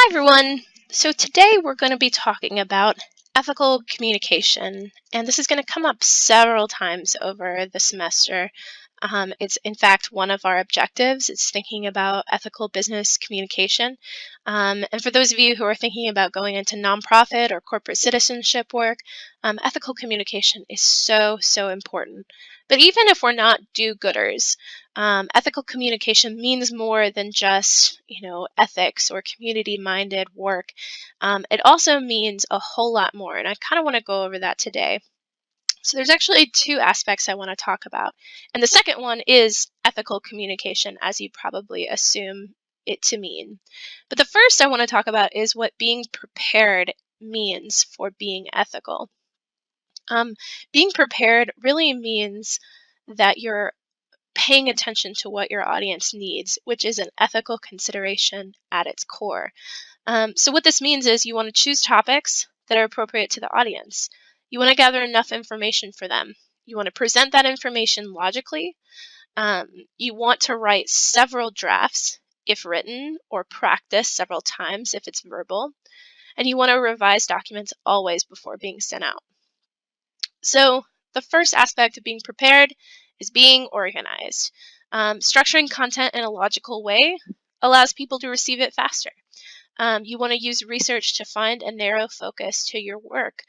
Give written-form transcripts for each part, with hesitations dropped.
Hi, everyone. So today we're going to be talking about ethical communication, and this is going to come up several times over the semester. It's in fact one of our objectives. It's thinking about ethical business communication. And for those of you who are thinking about going into nonprofit or corporate citizenship work, ethical communication is so important. But even if we're not do-gooders, ethical communication means more than just, ethics or community-minded work. It also means a whole lot more, and I kind of want to go over that today. So there's actually two aspects I want to talk about. And the second one is ethical communication, as you probably assume it to mean. But the first I want to talk about is what being prepared means for being ethical. Being prepared really means that you're paying attention to what your audience needs, which is an ethical consideration at its core. So what this means is you want to choose topics that are appropriate to the audience. You want to gather enough information for them. You want to present that information logically. You want to write several drafts if written, or practice several times if it's verbal. And you want to revise documents always before being sent out. So the first aspect of being prepared is being organized. Structuring content in a logical way allows people to receive it faster. You want to use research to find a narrow focus to your work,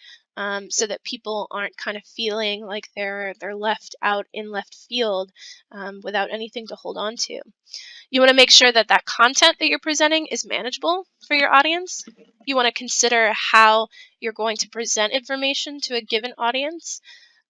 so that people aren't kind of feeling like they're left out in left field without anything to hold on to. You want to make sure that that content that you're presenting is manageable for your audience. You want to consider how you're going to present information to a given audience.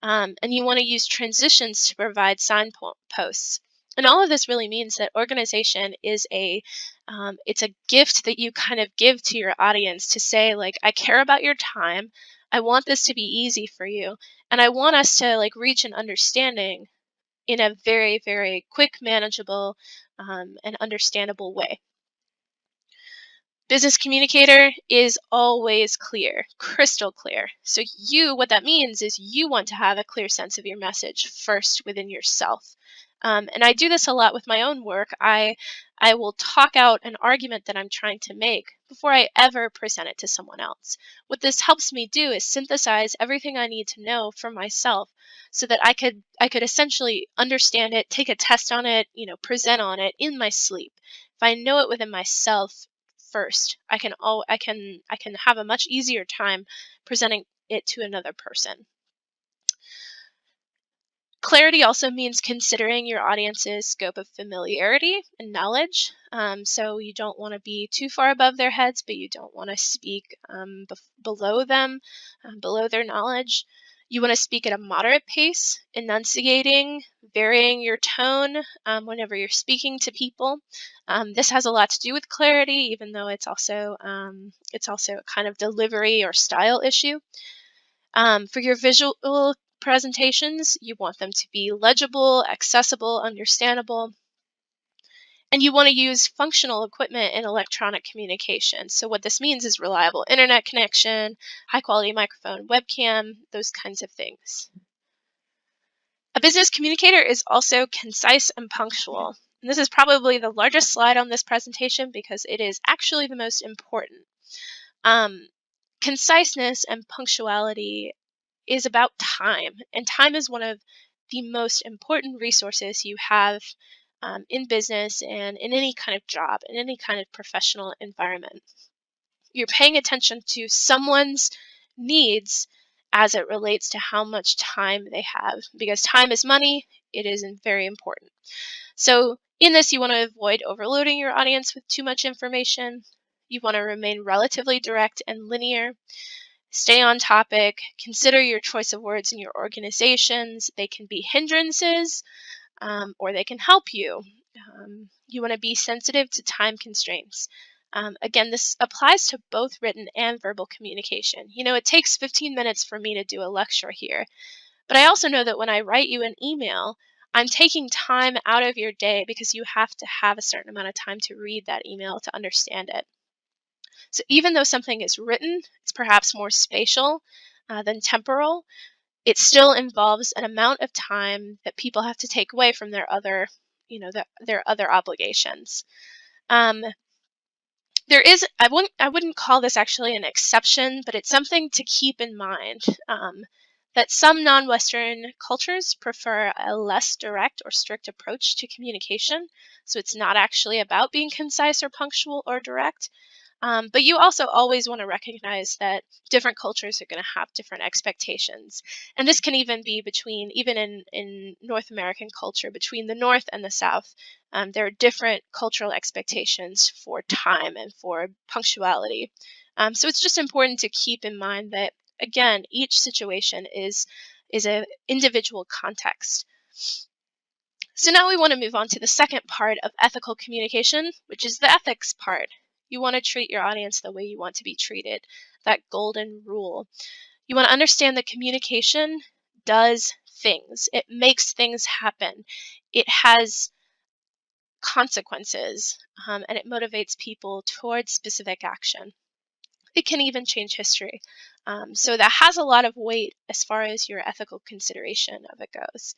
And you want to use transitions to provide signposts. And all of this really means that organization is it's a gift that you kind of give to your audience to say, like, I care about your time. I want this to be easy for you. And I want us to reach an understanding in a very quick, manageable, and understandable way. Business communicator is always clear, crystal clear. So what that means is you want to have a clear sense of your message first within yourself. And I do this a lot with my own work. I will talk out an argument that I'm trying to make before I ever present it to someone else. What this helps me do is synthesize everything I need to know for myself so that I could essentially understand it, take a test on it, present on it in my sleep. If I know it within myself first, I can have a much easier time presenting it to another person. Clarity also means considering your audience's scope of familiarity and knowledge. So you don't want to be too far above their heads, but you don't want to speak below them, below their knowledge. You want to speak at a moderate pace, enunciating, varying your tone whenever you're speaking to people. This has a lot to do with clarity, even though it's also a kind of delivery or style issue. For your visual presentations, you want them to be legible, accessible, understandable. And you want to use functional equipment in electronic communication. So what this means is reliable internet connection, high quality microphone, webcam, those kinds of things. A business communicator is also concise and punctual. And this is probably the largest slide on this presentation because it is actually the most important. Conciseness and punctuality is about time, and time is one of the most important resources you have in business and in any kind of job, in any kind of professional environment. You're paying attention to someone's needs as it relates to how much time they have, because time is money. It is very important. So in this, you want to avoid overloading your audience with too much information. You want to remain relatively direct and linear. Stay on topic. Consider your choice of words in your organizations. They can be hindrances, or they can help you. You want to be sensitive to time constraints. Again, this applies to both written and verbal communication. It takes 15 minutes for me to do a lecture here, but I also know that when I write you an email, I'm taking time out of your day because you have to have a certain amount of time to read that email to understand it. So even though something is written, it's perhaps more spatial than temporal, it still involves an amount of time that people have to take away from their other, their other obligations. There is, I wouldn't call this actually an exception, but it's something to keep in mind, that some non-Western cultures prefer a less direct or strict approach to communication. So it's not actually about being concise or punctual or direct. But you also always want to recognize that different cultures are going to have different expectations. And this can even be between, even in North American culture, between the North and the South. There are different cultural expectations for time and for punctuality. So it's just important to keep in mind that, again, each situation is an individual context. So now we want to move on to the second part of ethical communication, which is the ethics part. You want to treat your audience the way you want to be treated, that golden rule. You want to understand that communication does things. It makes things happen. It has consequences, and it motivates people towards specific action. It can even change history. So that has a lot of weight as far as your ethical consideration of it goes.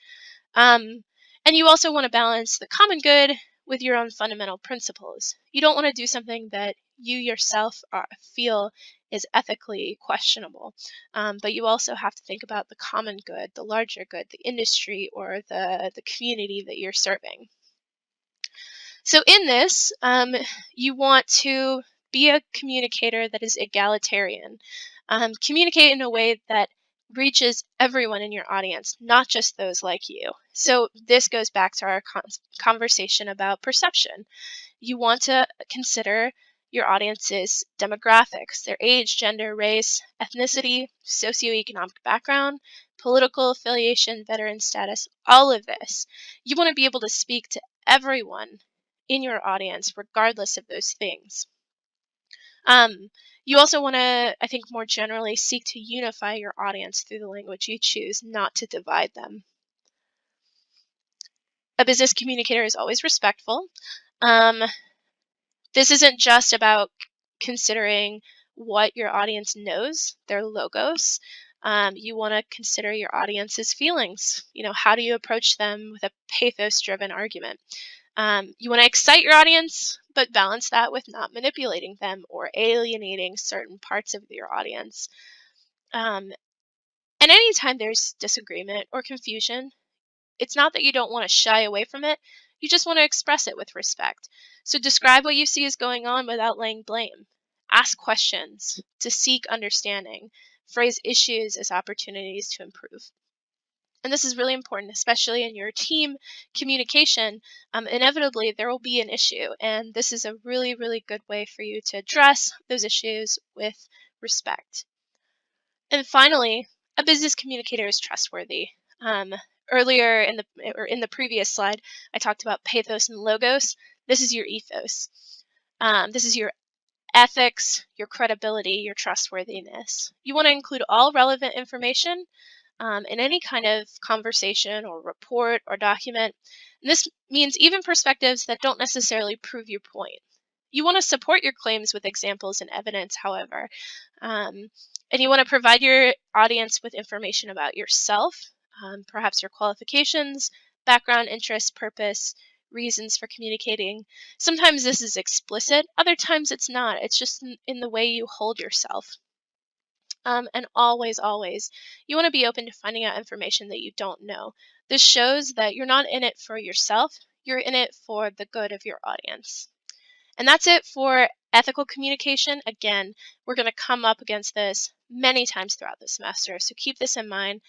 Um, and you also want to balance the common good with your own fundamental principles. You don't want to do something that you yourself feel is ethically questionable, but you also have to think about the common good, the larger good, the industry, or the community that you're serving. So in this, you want to be a communicator that is egalitarian. Communicate in a way that reaches everyone in your audience, not just those like you. So this goes back to our conversation about perception. You want to consider your audience's demographics, their age, gender, race, ethnicity, socioeconomic background, political affiliation, veteran status, all of this. You want to be able to speak to everyone in your audience, regardless of those things. You also want to, I think, more generally seek to unify your audience through the language you choose, not to divide them. A business communicator is always respectful. This isn't just about considering what your audience knows, their logos. You want to consider your audience's feelings. How do you approach them with a pathos-driven argument? You want to excite your audience, but balance that with not manipulating them or alienating certain parts of your audience. And anytime there's disagreement or confusion, it's not that you don't want to shy away from it, you just want to express it with respect. So describe what you see is going on without laying blame. Ask questions to seek understanding. Phrase issues as opportunities to improve. And this is really important, especially in your team communication. Inevitably, there will be an issue, and this is a really, really good way for you to address those issues with respect. And finally, a business communicator is trustworthy. Earlier in the previous slide, I talked about pathos and logos. This is your ethos. This is your ethics, your credibility, your trustworthiness. You want to include all relevant information in any kind of conversation or report or document. And this means even perspectives that don't necessarily prove your point. You want to support your claims with examples and evidence, however. And you want to provide your audience with information about yourself, perhaps your qualifications, background, interests, purpose, reasons for communicating. Sometimes this is explicit, other times it's not. It's just in the way you hold yourself. And always, always, you want to be open to finding out information that you don't know. This shows that you're not in it for yourself, you're in it for the good of your audience. And that's it for ethical communication. Again, we're going to come up against this many times throughout the semester, so keep this in mind.